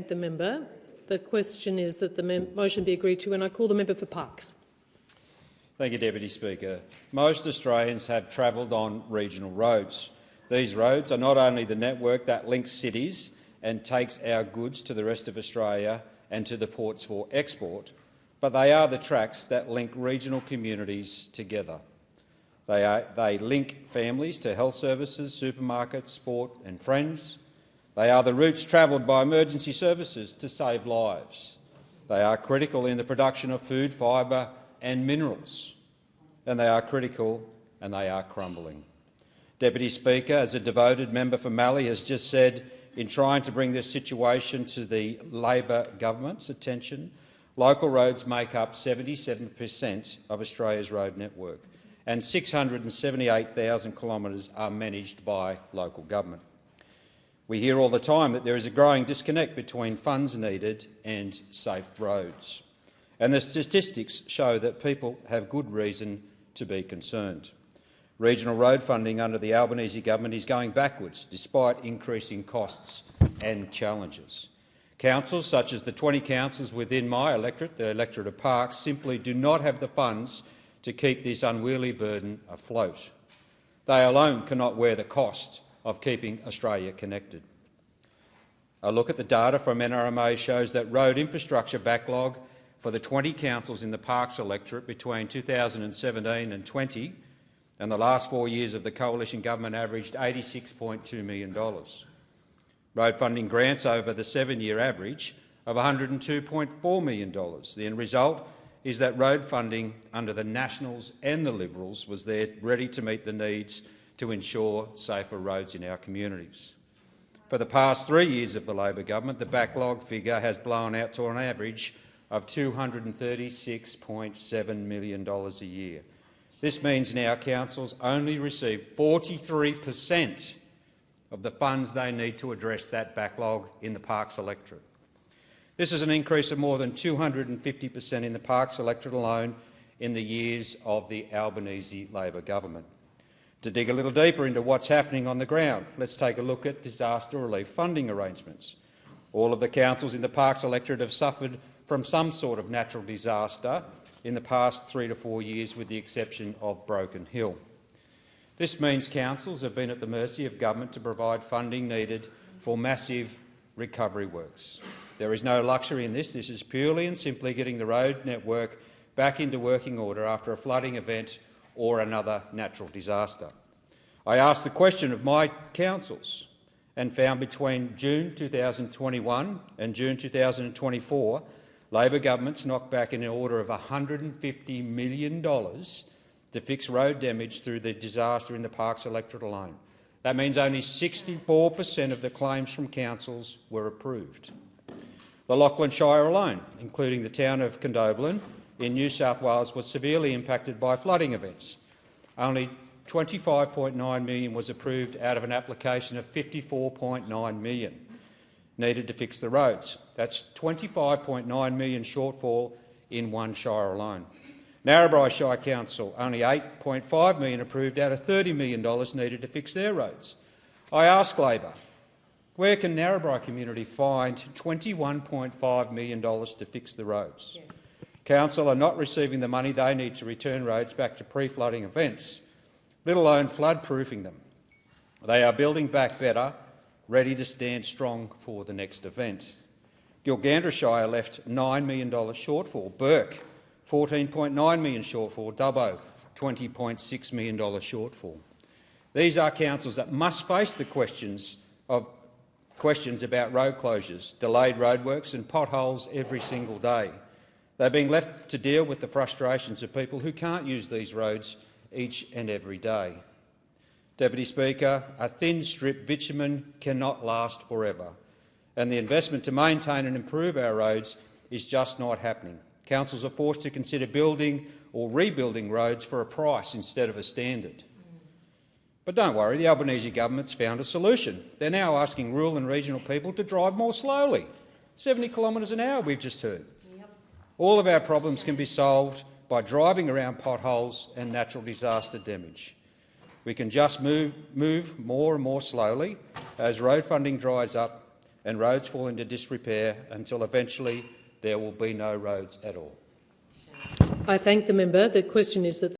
thank the member. The question is that the motion be agreed to, and I call the member for Parkes. Thank you, Deputy Speaker. Most Australians have travelled on regional roads. These roads are not only the network that links cities and takes our goods to the rest of Australia and to the ports for export, but they are the tracks that link regional communities together. They link families to health services, supermarkets, sport and friends. They are the routes travelled by emergency services to save lives. They are critical in the production of food, fibre and minerals. And they are critical and they are crumbling. Deputy Speaker, as a devoted member for Mallee has just said, in trying to bring this situation to the Labor government's attention, local roads make up 77% of Australia's road network, and 678,000 kilometres are managed by local government. We hear all the time that there is a growing disconnect between funds needed and safe roads, and the statistics show that people have good reason to be concerned. Regional road funding under the Albanese government is going backwards, despite increasing costs and challenges. Councils, such as the 20 councils within my electorate, the electorate of Parkes, simply do not have the funds to keep this unwieldy burden afloat. They alone cannot wear the cost of keeping Australia connected. A look at the data from NRMA shows that road infrastructure backlog for the 20 councils in the Parkes electorate between 2017 and 20 and the last 4 years of the coalition government averaged $86.2 million. Road funding grants over the 7-year average of $102.4 million. The end result is that road funding under the Nationals and the Liberals was there ready to meet the needs to ensure safer roads in our communities. For the past 3 years of the Labor government, the backlog figure has blown out to an average of $236.7 million a year. This means now councils only receive 43% of the funds they need to address that backlog in the Parkes electorate. This is an increase of more than 250% in the Parkes electorate alone in the years of the Albanese Labor government. To dig a little deeper into what's happening on the ground, let's take a look at disaster relief funding arrangements. All of the councils in the Parkes electorate have suffered from some sort of natural disaster in the past 3 to 4 years, with the exception of Broken Hill. This means councils have been at the mercy of government to provide funding needed for massive recovery works. There is no luxury in this. This is purely and simply getting the road network back into working order after a flooding event or another natural disaster. I asked the question of my councils and found between June 2021 and June 2024, Labor governments knocked back in an order of $150 million to fix road damage through the disaster in the Parkes electorate alone. That means only 64% of the claims from councils were approved. The Lachlan Shire alone, including the town of Condobolin in New South Wales, was severely impacted by flooding events. Only $25.9 million was approved out of an application of $54.9 million needed to fix the roads. That's $25.9 million shortfall in one shire alone. Narrabri Shire Council, only $8.5 million approved out of $30 million needed to fix their roads. I ask Labor, where can Narrabri community find $21.5 million to fix the roads? Yeah. Council are not receiving the money they need to return roads back to pre-flooding events, let alone flood-proofing them. They are building back better, ready to stand strong for the next event. Gilgandra Shire left $9 million shortfall. Burke, $14.9 million shortfall. Dubbo, $20.6 million shortfall. These are councils that must face the questions about road closures, delayed roadworks and potholes every single day. They're being left to deal with the frustrations of people who can't use these roads each and every day. Deputy Speaker, a thin strip bitumen cannot last forever, and the investment to maintain and improve our roads is just not happening. Councils are forced to consider building or rebuilding roads for a price instead of a standard. But don't worry, the Albanese government's found a solution. They're now asking rural and regional people to drive more slowly. 70 kilometres an hour, we've just heard. Yep. All of our problems can be solved by driving around potholes and natural disaster damage. We can just move more and more slowly as road funding dries up and roads fall into disrepair until eventually there will be no roads at all. I thank the member. The question is that